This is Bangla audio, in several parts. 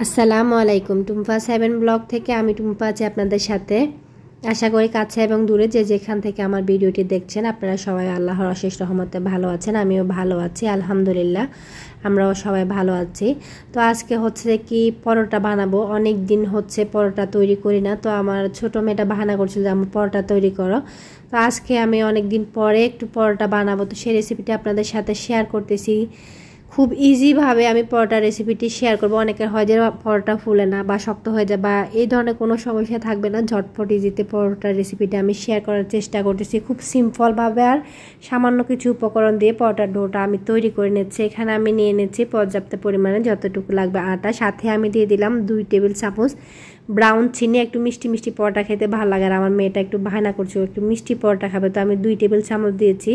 আসসালামু আলাইকুম। টুম্পা 7 ব্লগ থেকে আমি টুম্পা আছি আপনাদের সাথে। আশা করি কাছে এবং দূরে যে যেখান থেকে আমার ভিডিওটি দেখছেন আপনারা সবাই আল্লাহর অশেষ রহমতে ভালো আছেন। আমিও ভালো আছি আলহামদুলিল্লাহ। আমরাও সবাই ভালো আছি। তো আজকে হচ্ছে কি পরোটা বানাবো। অনেক দিন হচ্ছে পরোটা তৈরি করি না। তো আমার ছোটো মেয়েটা বাহানা করছিল যে আমার পরোটা তৈরি করো। তো আজকে আমি অনেক দিন পরে একটু পরোটা বানাবো। তো সেই রেসিপিটা আপনাদের সাথে শেয়ার করতেছি। খুব ইজিভাবে আমি পরোটা রেসিপিটি শেয়ার করব। অনেকের হয় যে পরোটা ফুলে না বা শক্ত হয়ে যায় বা এই ধরনের কোনো সমস্যা থাকবে না। ঝটপট ইজিতে পরোটার রেসিপিটা আমি শেয়ার করার চেষ্টা করতেছি। খুব সিম্পলভাবে আর সামান্য কিছু উপকরণ দিয়ে পরোটার ডোটা আমি তৈরি করে নিচ্ছি। এখানে আমি নিয়ে নিচ্ছি পর্যাপ্ত পরিমাণে যতটুকু লাগবে আটা। সাথে আমি দিয়ে দিলাম 2 টেবিল চামচ ব্রাউন চিনি। একটু মিষ্টি মিষ্টি পরোটা খেতে ভালো লাগে আর আমার মেয়েটা একটু বাহানা করছে একটু মিষ্টি পরোটা খাবে। তো আমি 2 টেবিল চামচ দিয়েছি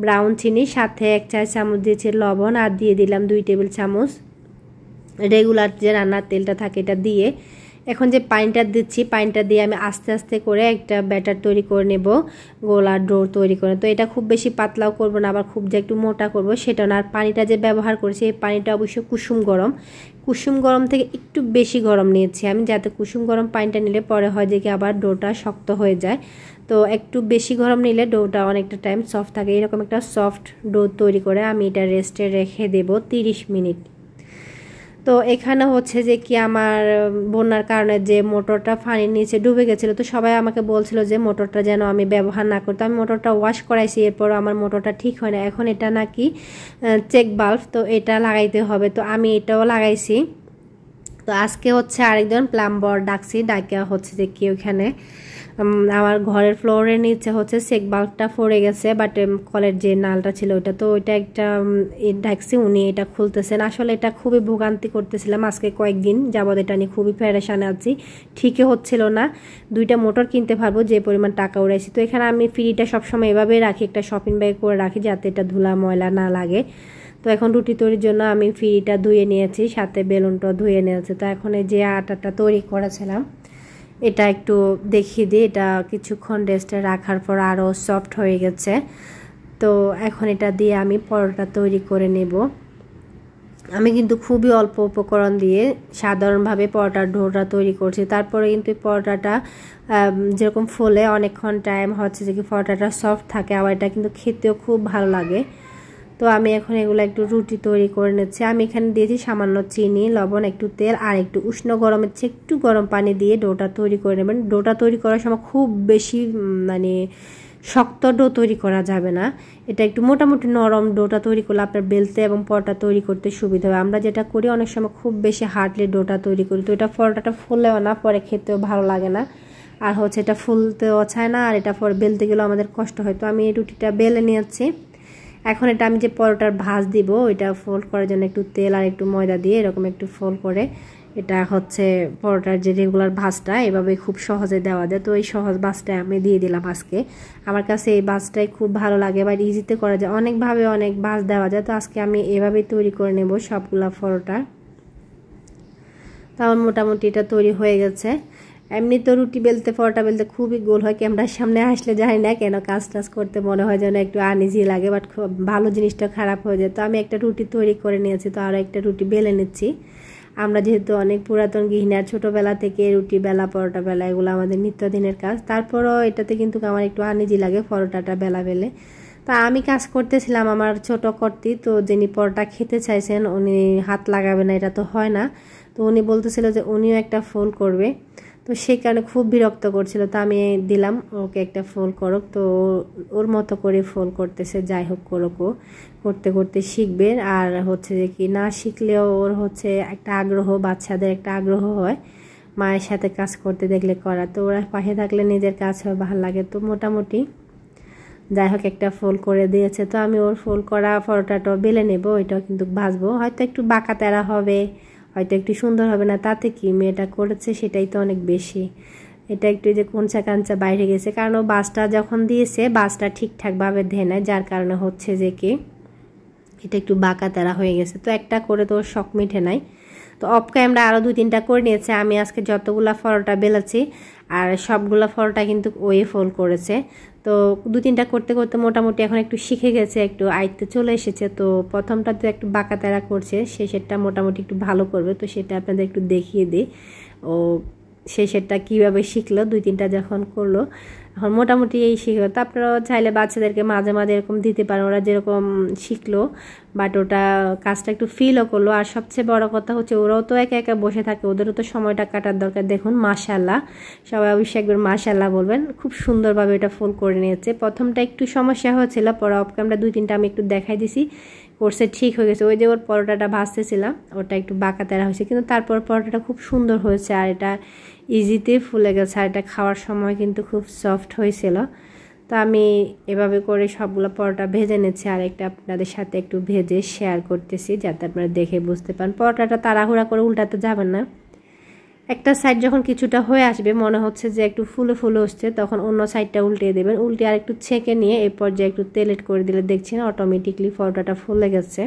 ব্রাউন চিনি। সাথে 1 চা চামচ দিয়েছি লবণ আর দিয়ে দিলাম 2 টেবিল চামচ রেগুলার যে রান্নার তেলটা থাকে এটা দিয়ে এখন যে পানিটা দিচ্ছি পানিটা দিয়ে আমি আস্তে আস্তে করে একটা ব্যাটার তৈরি করে নেব, গোলা ডো তৈরি করে। তো এটা খুব বেশি পাতলাও করব না আবার খুব যে একটু মোটা করব সেটা না। আর পানিটা যে ব্যবহার করেছি এই পানিটা অবশ্যই কুসুম গরম থেকে একটু বেশি গরম নিয়েছি আমি, যাতে কুসুম গরম পানিটা নিলে পরে হয় যে কি আবার ডোটা শক্ত হয়ে যায়। তো একটু বেশি গরম নিলে ডোটা অনেকটা টাইম সফট থাকে। এরকম একটা সফট ডো তৈরি করে আমি এটা রেস্টে রেখে দেব 30 মিনিট। তো এখানে হচ্ছে যে কি আমার বন্যার কারণে যে মোটরটা পানির নিচে ডুবে গেছিলো, তো সবাই আমাকে বলছিল যে মোটরটা যেন আমি ব্যবহার না করতে। আমি মোটরটা ওয়াশ করাইছি, এরপর আমার মোটরটা ঠিক হয় না। এখন এটা নাকি চেক বাল্ব, তো এটা লাগাইতে হবে। তো আমি এটাও লাগাইছি। তো আজকে হচ্ছে আরেকজন প্লাম্বার ডাকছি, ডাকা হচ্ছে যে কি ওখানে আমার ঘরের ফ্লোরের নিচে হচ্ছে চেক বাল্বটা পড়ে গেছে, বাট কলের যে নালটা ছিল ওইটা, তো ওইটা একটা ডাকছি, উনি এটা খুলতেছেন। আসলে এটা খুবই ভোগান্তি করতেছিলাম আজকে কয়েকদিন যাবৎ, এটা নিয়ে খুবই প্যারেশানে আছি। ঠিকই হচ্ছিল না। 2টা মোটর কিনতে পারবো যে পরিমাণ টাকা উড়াইছি। তো এখানে আমি ফ্রিটা সবসময় এভাবেই রাখি, একটা শপিং ব্যাগ করে রাখি যাতে এটা ধুলা ময়লা না লাগে। তো এখন রুটি তৈরির জন্য আমি ফ্রিটা ধুয়ে নিয়েছি, সাথে বেলুনটাও ধুয়ে নিয়েছি। তো এখন এই যে আটাটা তৈরি করেছিলাম এটা একটু দেখিয়ে দিই। এটা কিছুক্ষণ রেস্টে রাখার পর আরও সফট হয়ে গেছে। তো এখন এটা দিয়ে আমি পরোটা তৈরি করে নেব। আমি কিন্তু খুবই অল্প উপকরণ দিয়ে সাধারণভাবে পরোটার ডোটা তৈরি করছি। তারপরে কিন্তু পরোটাটা যেরকম ফোলে অনেকক্ষণ টাইম হচ্ছে যে কি পরোটাটা সফট থাকে, আবার এটা কিন্তু খেতেও খুব ভালো লাগে। তো আমি এখন এগুলো একটু রুটি তৈরি করে নিচ্ছি। আমি এখানে দিয়েছি সামান্য চিনি, লবণ, একটু তেল আর একটু উষ্ণ গরমের চেয়ে একটু গরম পানি দিয়ে ডোটা তৈরি করে নেবেন। ডোটা তৈরি করার সময় খুব বেশি মানে শক্ত ডো তৈরি করা যাবে না, এটা একটু মোটামুটি নরম ডোটা তৈরি করলে আপনার বেলতে এবং পরোটা তৈরি করতে সুবিধা হবে। আমরা যেটা করি অনেক সময় খুব বেশি হার্ডলি ডোটা তৈরি করি, তো এটা পরোটাটা ফুলেও না, পরে খেতেও ভালো লাগে না, আর হচ্ছে এটা ফুলতেও চায় না, আর এটা পরে বেলতে গেলেও আমাদের কষ্ট হয়। তো আমি এই রুটিটা বেলে নিয়েছি। এখন এটা আমি যে পরোটার ভাঁজ দিব এটা ফোল্ড করার জন্য একটু তেল আর একটু ময়দা দিয়ে এরকম একটু ফোল্ড করে এটা হচ্ছে পরোটার যে রেগুলার ভাঁজটা এভাবে খুব সহজে দেওয়া যায়। তো এই সহজ ভাঁজটা আমি দিয়ে দিলাম আজকে। আমার কাছে এই ভাঁজটাই খুব ভালো লাগে বা ইজিতে করা যায়, অনেকভাবে অনেক ভাঁজ দেওয়া যায়। তো আজকে আমি এভাবেই তৈরি করে নেব সবগুলা পরোটা। তো আমার মোটামুটি এটা তৈরি হয়ে গেছে। এমনি তো রুটি বেলতে পরোটা বেলতে খুবই গোল হয়, ক্যামেরার সামনে আসলে জানি না কেন কাজ টাজ করতে মনে হয় যেন একটু আনইজি লাগে, বাট ভালো জিনিসটা খারাপ হয়ে যায়। তো আমি একটা রুটি তৈরি করে নিয়েছি, তো আরও একটা রুটি বেলে নিচ্ছি। আমরা যেহেতু অনেক পুরাতন গৃহিণী আর ছোটোবেলা থেকে রুটি বেলা পরোটা বেলা এগুলো আমাদের নিত্যদিনের কাজ, তারপরও এটাতে কিন্তু আমার একটু আনইজি লাগে পরোটাটা বেলা বেলে। তা আমি কাজ করতেছিলাম আমার ছোট কর্তি, তো যিনি পরোটা খেতে চাইছেন উনি হাত লাগাবে না, এটা তো হয় না। তো উনি বলতেছিল যে উনিও একটা ফোল করবে, তো সেই কারণে খুব বিরক্ত করছিল। তো আমি দিলাম ওকে একটা ফোল করুক, তো ওর মতো করে ফোল করতেছে। যাই হোক করুক, ও করতে করতে শিখবে। আর হচ্ছে যে কি না শিখলেও ওর হচ্ছে একটা আগ্রহ, বাচ্চাদের একটা আগ্রহ হয় মায়ের সাথে কাজ করতে দেখলে করা, তো ওরা পাশে থাকলে নিজের কাজ হয় ভালো লাগে। তো মোটামুটি যাই হোক একটা ফোল করে দিয়েছে। তো আমি ওর ফোল করা পরোটাটাও বেলে নেব, এটাও কিন্তু ভাজবো। হয়তো একটু বাঁকা তেরা হবে, হয়তো একটু সুন্দর হবে না, তাতে কি মেয়েটা করেছে সেটাই তো অনেক বেশি। এটা একটু যে কোনচা কাঞ্চা বাইরে গেছে, কারণ ও বাসটা যখন দিয়েছে বাসটা ঠিকঠাকভাবে ধেয়ে নেয়, যার কারণে হচ্ছে যে কি এটা একটু বাঁকা তেরা হয়ে গেছে। তো একটা করে তো ওর শখ মিঠে নাই। তো অফ ক্যামেরা আরও 2-3টা করে নিয়েছে। আমি আজকে যতগুলা পরোটা বেলেছি আর সবগুলা পরোটা কিন্তু ওই ফোল্ড করেছে। তো 2-3টা করতে করতে মোটামুটি এখন একটু শিখে গেছে, একটু আয়ত্তে চলে এসেছে। তো প্রথমটা তো একটু বাঁকা তেরা করছে, শেষেরটা মোটামুটি একটু ভালো করবে। তো সেটা আপনাদের একটু দেখিয়ে দিই ও শেষেরটা কীভাবে শিখলো। 2-3টা যখন করলো এখন মোটামুটি এই শিখলো। তো আপনারাও চাইলে বাচ্চাদেরকে মাঝে মাঝে এরকম দিতে পারেন, ওরা যেরকম শিখলো বাট ওটা কাজটা একটু ফিলও করলো। আর সবচেয়ে বড় কথা হচ্ছে ওরাও তো একা একা বসে থাকে, ওদেরও তো সময়টা কাটার দরকার। দেখুন মাশাআল্লাহ, সবাই অবশ্যই একবার মাশাআল্লাহ বলবেন। খুব সুন্দরভাবে এটা ফুল করে নিয়েছে। প্রথমটা একটু সমস্যা হয়েছিল, পরে অফ ক্যামেরা 2-3টা আমি একটু দেখাই দিছি, কোর্সে ঠিক হয়ে গেছে। ওই যে ওর পরোটাটা ভাজতেছিলাম ওটা একটু বাঁকা তেরা হয়েছে, কিন্তু তারপর পরোটাটা খুব সুন্দর হয়েছে আর এটা ইজিতে ফুলে গেছে। আর এটা খাওয়ার সময় কিন্তু খুব সফট হয়েছিল। তো আমি এভাবে করে সবগুলো পরোটা ভেজে নিচ্ছি, আর একটা আপনাদের সাথে একটু ভেজে শেয়ার করতেছি যাতে আপনারা দেখে বুঝতে পারেন। পরোটাটা তাড়াহুড়া করে উল্টাতে যাবেন না, একটা সাইড যখন কিছুটা হয়ে আসবে মনে হচ্ছে যে একটু ফুলে ফুলে আসছে, তখন অন্য সাইডটা উল্টিয়ে দেবেন। উল্টে আর একটু ছেঁকে নিয়ে এই পর্যায়ে একটু তেলেট করে দিলে দেখছি না অটোমেটিকলি পরোটাটা ফুলে গেছে।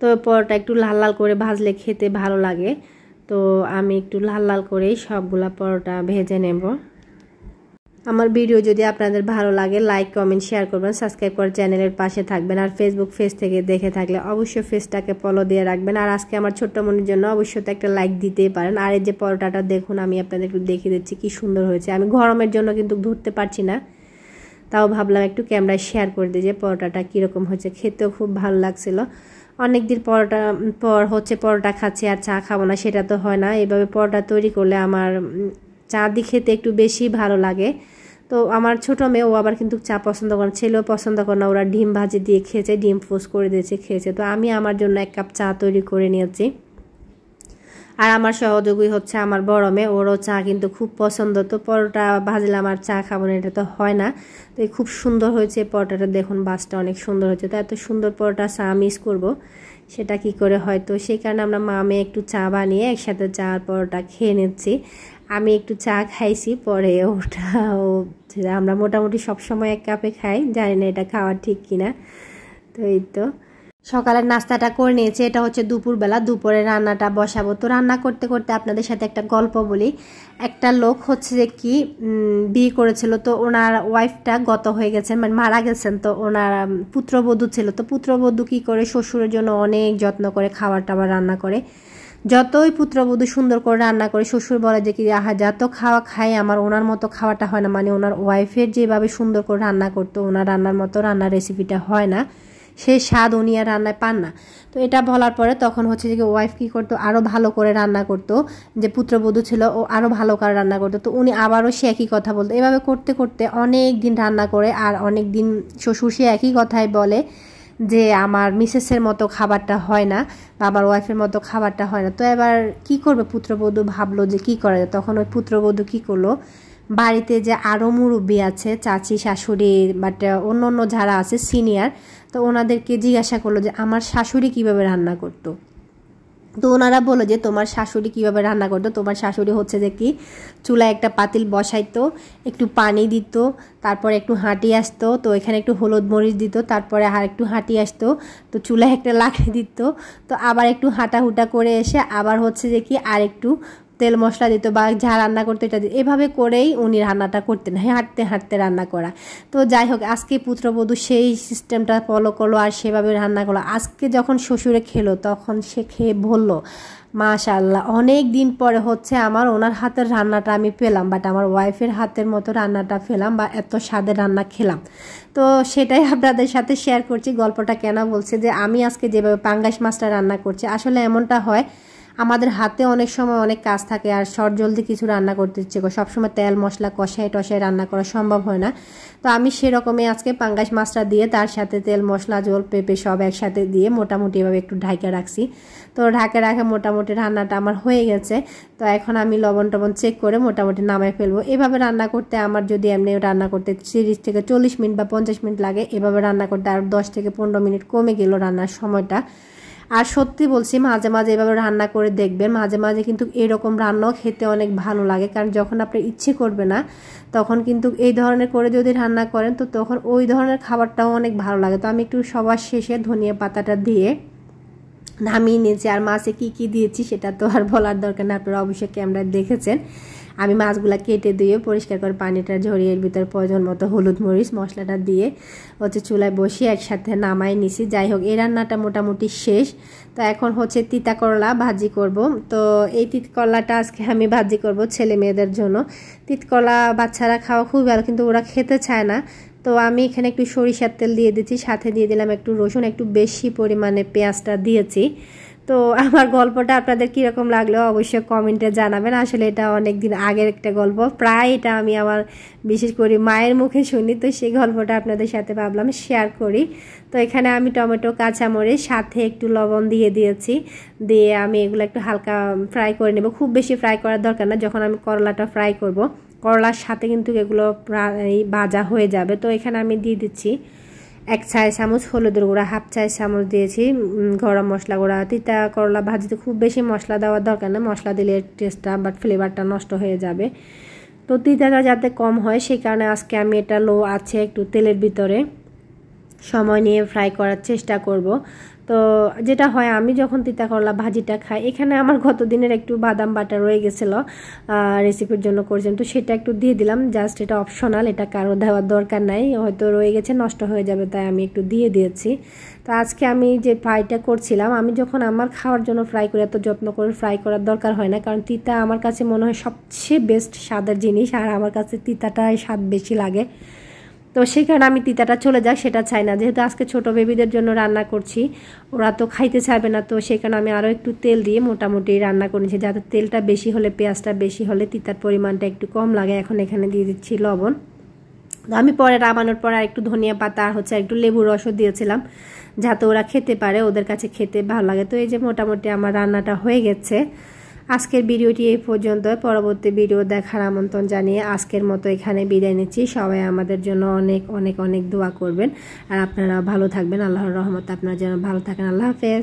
তো পরোটা একটু লাল লাল করে ভাজলে খেতে ভালো লাগে। তো আমি একটু লাল লাল করেই সবগুলা পরোটা ভেজে নেব। আমার ভিডিও যদি আপনাদের ভালো লাগে লাইক কমেন্ট শেয়ার করবেন, সাবস্ক্রাইব করে চ্যানেলের পাশে থাকবেন। আর ফেসবুক পেজ থেকে দেখে থাকলে অবশ্যই পেজটাকে ফলো দিয়ে রাখবেন। আর আজকে আমার ছোট্ট মনির জন্য অবশ্যই তো একটা লাইক দিতেই পারেন। আর এই যে পরোটাটা দেখুন, আমি আপনাদের একটু দেখিয়ে দিচ্ছি কি সুন্দর হয়েছে। আমি গরমের জন্য কিন্তু ধরতে পারছি না, তাও ভাবলাম একটু ক্যামেরায় শেয়ার করে দিই যে পরোটাটা কীরকম হয়েছে। খেতেও খুব ভালো লাগছিল। অনেক দিন পরোটা খাচ্ছি আর চা খাবো না, সেটা তো হয় না। এভাবে পরোটা তৈরি করলে আমার চা দিয়ে খেতে একটু বেশি ভালো লাগে। তো আমার ছোটো মেয়ে ও আবার কিন্তু চা পছন্দ করে, ছেলেও পছন্দ করে না। ওরা ডিম ভাজি দিয়ে খেয়েছে, ডিম পোস্ট করে দিয়েছে খেয়েছে। তো আমি আমার জন্য 1 কাপ চা তৈরি করে নিয়েছি। আর আমার সহযোগী হচ্ছে আমার বড় মেয়ে, ওরও চা কিন্তু খুব পছন্দ। তো পরোটা ভাজলাম আর চা খাবো না, এটা তো হয় না। তো খুব সুন্দর হয়েছে পরোটাটা, দেখুন বাসটা অনেক সুন্দর হয়েছে। তো এত সুন্দর পরোটা চা মিস করব সেটা কি করে হয়। তো সেই কারণে আমরা মা মেয়ে একটু চা বানিয়ে একসাথে চা আর পরোটা খেয়ে নিচ্ছি। আমি একটু চা খাইছি, পরে ওটাও আমরা মোটামুটি সবসময় 1 কাপে খাই, জানি না এটা খাওয়া ঠিক কিনা। তো এই তো সকালের নাস্তাটা করে নিয়েছি, এটা হচ্ছে দুপুরবেলা। দুপুরে রান্নাটা বসাবো। তো রান্না করতে করতে আপনাদের সাথে একটা গল্প বলি। একটা লোক হচ্ছে যে কি বিয়ে করেছিল, তো ওনার ওয়াইফটা গত হয়ে গেছেন, মানে মারা গেছেন। তো ওনার পুত্রবধূ ছিল। তো পুত্রবধূ কি করে শ্বশুরের জন্য অনেক যত্ন করে খাবার টাবার রান্না করে। যতই পুত্রবধূ সুন্দর করে রান্না করে শ্বশুর বলে যে কি আহা যত খাওয়া খাই আমার ওনার মতো খাওয়াটা হয় না। মানে ওনার ওয়াইফের যেভাবে সুন্দর করে রান্না করতো ওনার রান্নার মতো রান্নার রেসিপিটা হয় না, সেই স্বাদ উনি আর রান্নায় পান না। তো এটা বলার পরে তখন হচ্ছে যে ওয়াইফ কী করতো, আরও ভালো করে রান্না করতো। যে পুত্রবধূ ছিল ও আরও ভালো করে রান্না করতো। তো উনি আবারও সে একই কথা বলতো। এভাবে করতে করতে অনেক দিন রান্না করে আর অনেক দিন শ্বশুর সে একই কথাই বলে যে আমার মিসেসের মতো খাবারটা হয় না বা আমার ওয়াইফের মতো খাবারটা হয় না। তো এবার কি করবে পুত্রবধূ, ভাবলো যে কি করা যায়। তখন ওই পুত্রবধূ কী করলো, বাড়িতে যে আরও মুরব্বী আছে চাচি শাশুড়ি বাট অন্য অন্য যারা আছে সিনিয়র, তো ওনাদেরকে জিজ্ঞাসা করলো যে আমার শাশুড়ি কিভাবে রান্না করতো। তো ওনারা বলো যে তোমার শাশুড়ি কিভাবে রান্না করতো। তোমার শাশুড়ি হচ্ছে যে কি চুলায় একটা পাতিল বসাইতো, একটু পানি দিত, তারপরে একটু হাঁটি আসতো, তো এখানে একটু হলুদ মরিচ দিত, তারপরে আর একটু হাঁটি আসতো, তো চুলায় একটা লাকড়ি দিত, তো আবার একটু হাঁটাহুটা করে এসে আবার হচ্ছে যে কি আর একটু তেল মশলা দিত বা যা রান্না করতো এটা দিত। এভাবে করেই উনি রান্নাটা করতেন, হাঁটতে হাঁটতে রান্না করা। তো যাই হোক আজকে পুত্রবধূ সেই সিস্টেমটা ফলো করলো আর সেভাবে রান্না করলো। আজকে যখন শ্বশুরে খেলো তখন সে খেয়ে বললো মাশাআল্লাহ অনেক দিন পরে হচ্ছে আমার ওনার হাতের রান্নাটা আমি পেলাম, বাট আমার ওয়াইফের হাতের মতো রান্নাটা পেলাম বা এত স্বাদের রান্না খেলাম। তো সেটাই আপনাদের সাথে শেয়ার করছি। গল্পটা কেন বলছে যে আমি আজকে যেভাবে পাঙ্গাস মাছটা রান্না করছি, আসলে এমনটা হয় আমাদের হাতে অনেক সময় অনেক কাজ থাকে আর শর্ট জলদি কিছু রান্না করতে ইচ্ছে করে, সবসময় তেল মশলা কষায় টষায় রান্না করা সম্ভব হয় না। তো আমি সেরকমই আজকে পাঙ্গাস মাছটা দিয়ে তার সাথে তেল মশলা ঝোল পেঁপে সব একসাথে দিয়ে মোটামুটি এভাবে একটু ঢাকা রাখছি। তো ঢাকা রাখে মোটামুটি রান্নাটা আমার হয়ে গেছে। তো এখন আমি লবণ টবণ চেক করে মোটামুটি নামাই ফেলবো। এভাবে রান্না করতে আমার যদি এমনি রান্না করতে 30 থেকে 40 মিনিট বা 50 মিনিট লাগে, এভাবে রান্না করতে আর 10 থেকে 15 মিনিট কমে গেল রান্নার সময়টা। আর সত্যি বলছি মাঝে মাঝে এভাবে রান্না করে দেখবেন, মাঝে মাঝে কিন্তু এরকম রান্নাও খেতে অনেক ভালো লাগে। কারণ যখন আপনার ইচ্ছে করবে না তখন কিন্তু এই ধরনের করে যদি রান্না করেন তো তখন ওই ধরনের খাবারটাও অনেক ভালো লাগে। তো আমি একটু সবার শেষে ধনিয়া পাতাটা দিয়ে নামিয়ে নিয়েছি। আর মাছে কি কি দিয়েছি সেটা তো আর বলার দরকার না, আপনারা অবশ্যই ক্যামেরায় দেখেছেন। আমি মাছগুলো কেটে দিয়ে পরিষ্কার করে পানিটা ঝরিয়ে এর ভিতর প্রয়োজন মতো হলুদ মরিচ মশলাটা দিয়ে হচ্ছে চুলায় বসিয়ে একসাথে নামাই নিছি। যাই হোক, এই রান্নাটা মোটামুটি শেষ। তো এখন হচ্ছে তিতা করলা ভাজি করব। তো এই তিত করলাটা আজকে আমি ভাজি করব ছেলে মেয়েদের জন্য। তিত করলা বাচ্চারা খাওয়া খুব ভালো, কিন্তু ওরা খেতে চায় না। তো আমি এখানে একটু সরিষার তেল দিয়ে দিচ্ছি, সাথে দিয়ে দিলাম একটু রসুন, একটু বেশি পরিমাণে পেঁয়াজটা দিয়েছি। তো আমার গল্পটা আপনাদের কীরকম লাগলো অবশ্যই কমেন্টে জানাবেন। আসলে এটা অনেক দিন আগের একটা গল্প, প্রায় এটা আমি আমার বিশেষ করে মায়ের মুখে শুনি। তো সেই গল্পটা আপনাদের সাথে ভাবলাম শেয়ার করি। তো এখানে আমি টমেটো কাঁচামরিচ সাথে একটু লবণ দিয়ে দিয়েছি, দিয়ে আমি এগুলো একটু হালকা ফ্রাই করে নেব। খুব বেশি ফ্রাই করার দরকার না, যখন আমি করলাটা ফ্রাই করব করলার সাথে কিন্তু এগুলো প্রায় ভাজা হয়ে যাবে। তো এখানে আমি দিয়ে দিচ্ছি 1 চা চামচ হলুদের গুঁড়া, 1/2 চা চামচ দিয়েছি গরম মশলা গুঁড়া। তিতা করলা ভাজিতে খুব বেশি মশলা দেওয়ার দরকার না, মশলা দিলে টেস্টটা বাট ফ্লেভারটা নষ্ট হয়ে যাবে। তো তিতাটা যাতে কম হয় সেই কারণে আজকে আমি এটা লো আছে একটু তেলের ভিতরে সময় নিয়ে ফ্রাই করার চেষ্টা করব। তো যেটা হয়, আমি যখন তিতা করলা ভাজিটা খাই, এখানে আমার গত দিনের একটু বাদাম বাটা রয়ে গেছিলো রেসিপির জন্য করছিলাম, তো সেটা একটু দিয়ে দিলাম। জাস্ট এটা অপশনাল, এটা কারো দেওয়ার দরকার নাই, হয়তো রয়ে গেছে নষ্ট হয়ে যাবে, তাই আমি একটু দিয়ে দিয়েছি। তো আজকে আমি যে ফ্রাইটা করছিলাম, আমি যখন আমার খাওয়ার জন্য ফ্রাই করি এত যত্ন করে ফ্রাই করার দরকার হয় না, কারণ তিতা আমার কাছে মনে হয় সবচেয়ে বেস্ট স্বাদের জিনিস, আর আমার কাছে তিতাটাই স্বাদ বেশি লাগে। তো সেই কারণে আমি তিতাটা চলে যাক সেটা চাই না, যেহেতু আজকে ছোট বেবিদের জন্য রান্না করছি, ওরা তো খাইতে চাইবে না। তো সেই কারণে আমি আরও একটু তেল দিয়ে মোটামুটি রান্না করেছি, যাতে তেলটা বেশি হলে পেঁয়াজটা বেশি হলে তিতার পরিমাণটা একটু কম লাগে। এখন এখানে দিয়ে দিচ্ছি লবণ। আমি পরে নামানোর পর আর একটু ধনিয়া পাতা আর হচ্ছে একটু লেবুর রসও দিয়েছিলাম, যাতে ওরা খেতে পারে, ওদের কাছে খেতে ভালো লাগে। তো এই যে মোটামুটি আমার রান্নাটা হয়ে গেছে। আজকের ভিডিওটি এই পর্যন্ত, পরবর্তী ভিডিও দেখার আমন্ত্রণ জানিয়ে আজকের মতো এখানে বিদায় নিচ্ছি। সবাই আমাদের জন্য অনেক অনেক অনেক দোয়া করবেন, আর আপনারা ভালো থাকবেন। আল্লাহর রহমতে আপনারা যেন ভালো থাকেন। আল্লাহ হাফেজ।